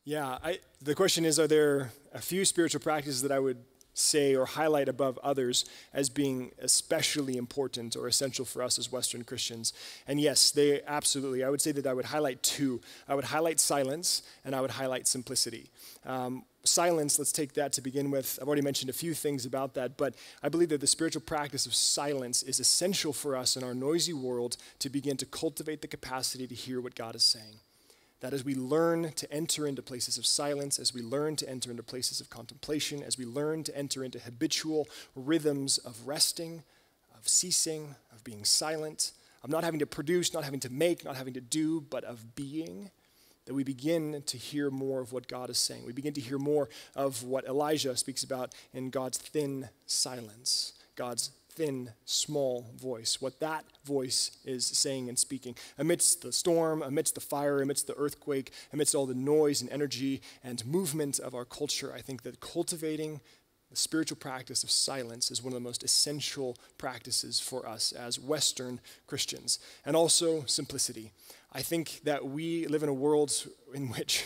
Yeah, the question is, are there a few spiritual practices that I would say or highlight above others as being especially important or essential for us as Western Christians? And yes, they absolutely. I would say that I would highlight two. I would highlight silence, and I would highlight simplicity. Silence, let's take that to begin with. I've already mentioned a few things about that, but I believe that the spiritual practice of silence is essential for us in our noisy world to begin to cultivate the capacity to hear what God is saying. That as we learn to enter into places of silence, as we learn to enter into places of contemplation, as we learn to enter into habitual rhythms of resting, of ceasing, of being silent, of not having to produce, not having to make, not having to do, but of being, that we begin to hear more of what God is saying. We begin to hear more of what Elijah speaks about in God's thin silence, God's thin, small voice, what that voice is saying and speaking. Amidst the storm, amidst the fire, amidst the earthquake, amidst all the noise and energy and movement of our culture, I think that cultivating the spiritual practice of silence is one of the most essential practices for us as Western Christians. And also simplicity. I think that we live in a world in which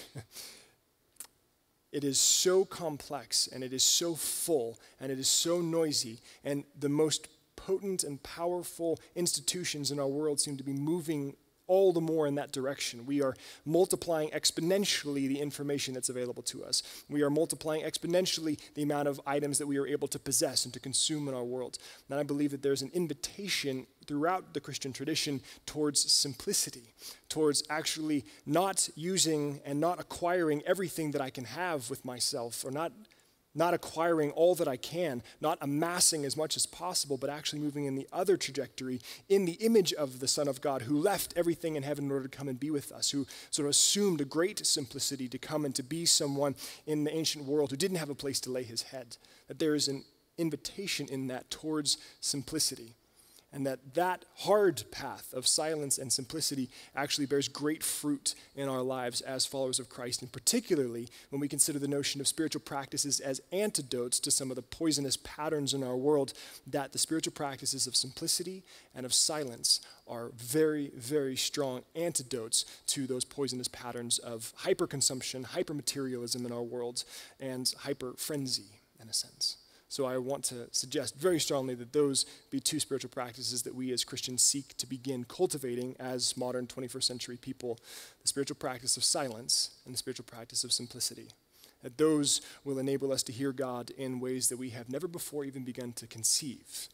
it is so complex, and it is so full, and it is so noisy, and the most potent and powerful institutions in our world seem to be moving all the more in that direction. We are multiplying exponentially the information that's available to us. We are multiplying exponentially the amount of items that we are able to possess and to consume in our world. And I believe that there's an invitation throughout the Christian tradition towards simplicity, towards actually not using and not acquiring everything that I can have with myself, or not acquiring all that I can, not amassing as much as possible, but actually moving in the other trajectory in the image of the Son of God, who left everything in heaven in order to come and be with us, who sort of assumed a great simplicity to come and to be someone in the ancient world who didn't have a place to lay his head. That there is an invitation in that towards simplicity. And that hard path of silence and simplicity actually bears great fruit in our lives as followers of Christ, and particularly when we consider the notion of spiritual practices as antidotes to some of the poisonous patterns in our world, that the spiritual practices of simplicity and of silence are very, very strong antidotes to those poisonous patterns of hyperconsumption, hypermaterialism in our world, and hyper-frenzy, in a sense. So I want to suggest very strongly that those be two spiritual practices that we as Christians seek to begin cultivating as modern 21st century people: the spiritual practice of silence and the spiritual practice of simplicity. That those will enable us to hear God in ways that we have never before even begun to conceive.